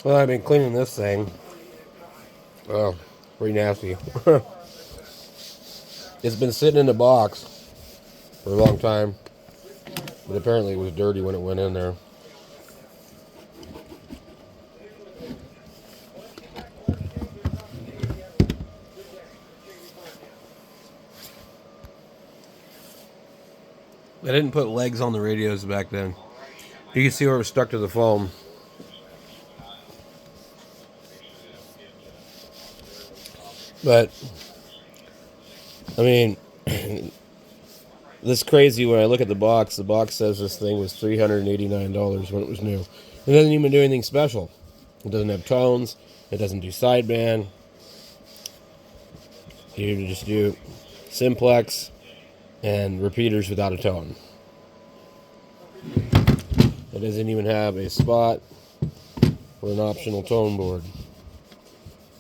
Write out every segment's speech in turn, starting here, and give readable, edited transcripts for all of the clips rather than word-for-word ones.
Well, I've been cleaning this thing. Oh, pretty nasty. It's been sitting in the box for a long time, but apparently it was dirty when it went in there. I didn't put legs on the radios back then. You can see where it was stuck to the foam. But, I mean, this crazy when I look at the box says this thing was $389 when it was new. It doesn't even do anything special. It doesn't have tones. It doesn't do sideband. You just do simplex and repeaters without a tone. It doesn't even have a spot or an optional tone board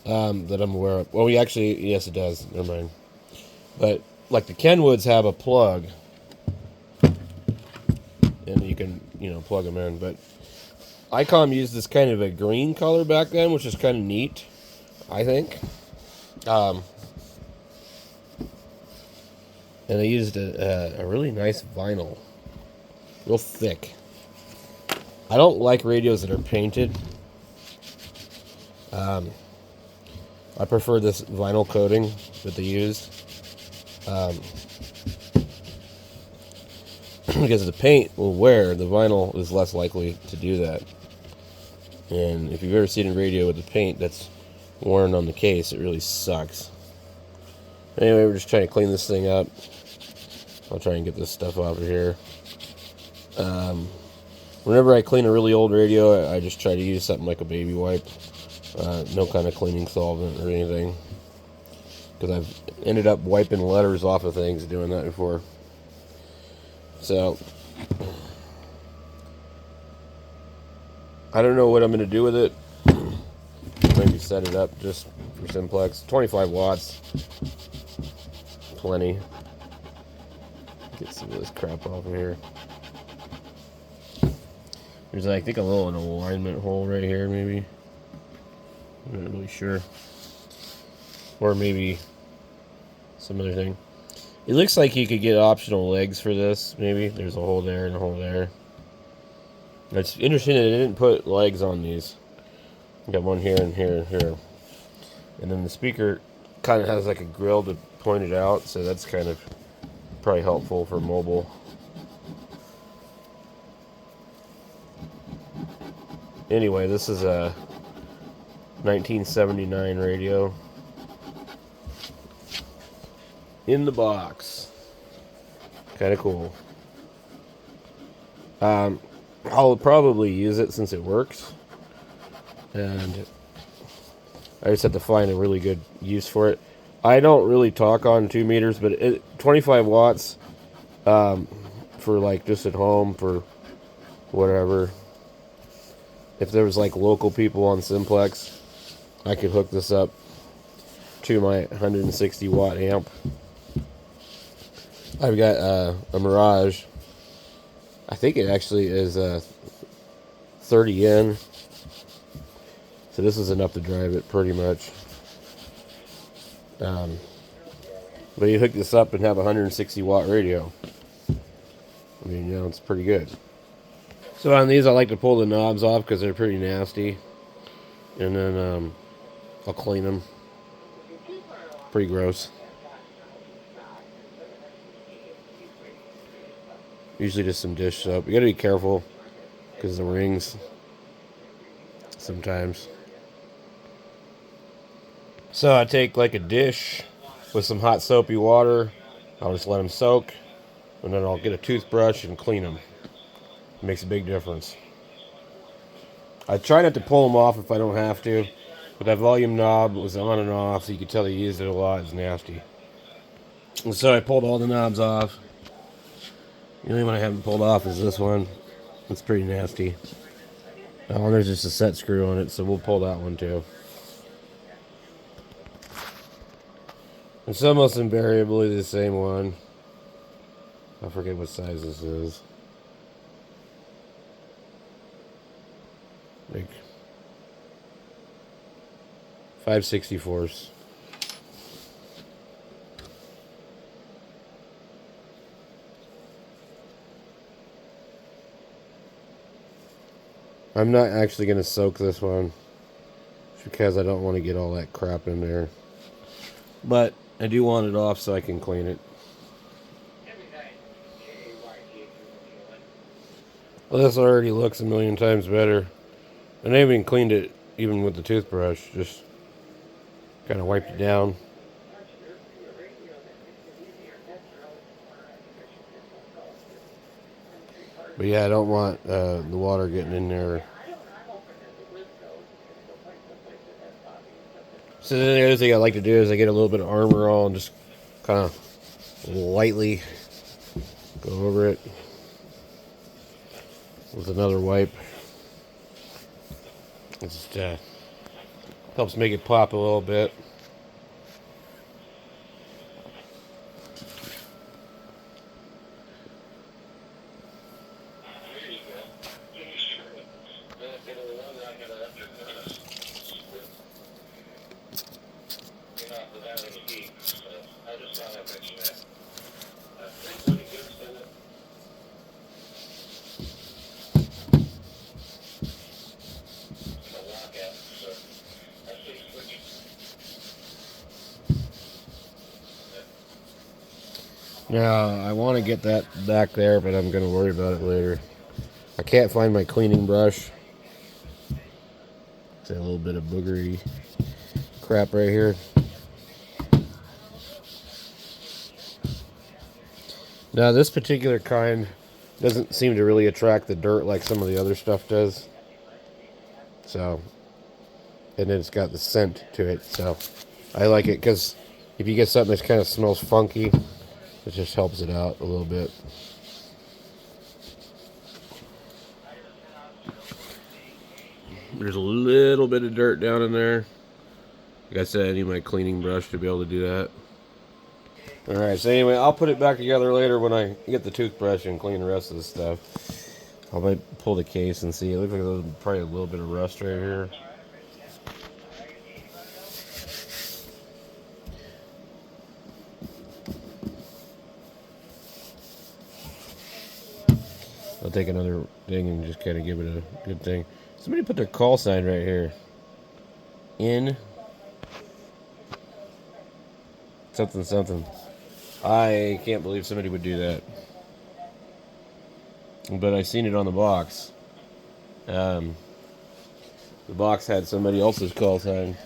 that I'm aware of. Well, yes, it does. Never mind. But like the Kenwoods have a plug, and you can plug them in. But icom used this kind of a green color back then, which is kind of neat, I think. And they used a really nice vinyl, real thick. I don't like radios that are painted. I prefer this vinyl coating that they used. Because the paint will wear, the vinyl is less likely to do that. And if you've ever seen a radio with the paint that's worn on the case, it really sucks. Anyway, we're just trying to clean this thing up. I'll try and get this stuff out of here. Whenever I clean a really old radio, I just try to use something like a baby wipe. No kind of cleaning solvent or anything. Because I've ended up wiping letters off of things doing that before. So, I don't know what I'm going to do with it. Maybe set it up just for simplex. 25 watts. Plenty. Get some of this crap off of here. There's, I think, a little an alignment hole right here, maybe. I'm not really sure. Or maybe some other thing. It looks like you could get optional legs for this, maybe. There's a hole there and a hole there. It's interesting that they didn't put legs on these. Got one here and here and here. And then the speaker kind of has like a grill to point it out, so that's kind of probably helpful for mobile. Anyway, this is a 1979 radio. In the box. Kind of cool. I'll probably use it since it works. And I just have to find a really good use for it. I don't really talk on 2 meters, but 25 watts for like just at home for whatever. If there was like local people on Simplex, I could hook this up to my 160 watt amp. I've got a Mirage. I think it actually is 30 in. So this is enough to drive it pretty much. But you hook this up and have a 160 watt radio. I mean, it's pretty good. So on these, I like to pull the knobs off because they're pretty nasty. And then I'll clean them. Pretty gross. Usually just some dish soap. You gotta be careful because the rings sometimes. So I take like a dish with some hot soapy water. I'll just let them soak. And then I'll get a toothbrush and clean them. It makes a big difference. I try not to pull them off if I don't have to. But that volume knob was on and off, so you can tell they used it a lot. It's nasty. And so I pulled all the knobs off. The only one I haven't pulled off is this one. It's pretty nasty. Oh, and there's just a set screw on it, so we'll pull that one too. It's almost invariably the same one. I forget what size this is. Like 5/64. I'm not actually going to soak this one just because I don't want to get all that crap in there. But I do want it off so I can clean it. Well, this already looks a million times better. And I even cleaned it even with the toothbrush. Just kind of wiped it down. But yeah, I don't want the water getting in there. So then the other thing I like to do is I get a little bit of Armor All and just kind of lightly go over it with another wipe. It just helps make it pop a little bit. Now, I want to get that back there, but I'm going to worry about it later. I can't find my cleaning brush. It's a little bit of boogery crap right here. Now, this particular kind doesn't seem to really attract the dirt like some of the other stuff does. So, and then it's got the scent to it. So, I like it because if you get something that kind of smells funky, it just helps it out a little bit. There's a little bit of dirt down in there. Like I said, I need my cleaning brush to be able to do that. Alright, so anyway, I'll put it back together later when I get the toothbrush and clean the rest of the stuff. I might pull the case and see. It looks like there's probably a little bit of rust right here. I'll take another thing and just kind of give it a good thing. Somebody put their call sign right here. In something something. I can't believe somebody would do that. But I seen it on the box. The box had somebody else's call sign.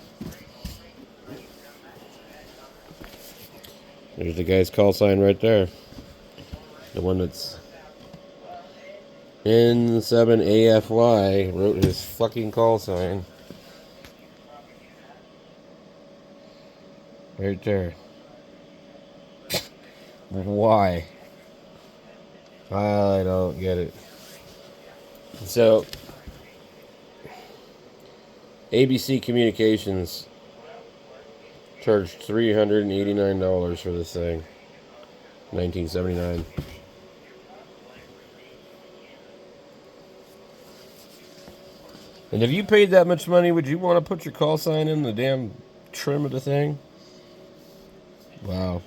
There's the guy's call sign right there. The one that's N7AFY wrote his fucking call sign. Right there. Why? I don't get it. So, ABC Communications charged $389 for this thing. 1979. And if you paid that much money, would you want to put your call sign in the damn trim of the thing? Wow.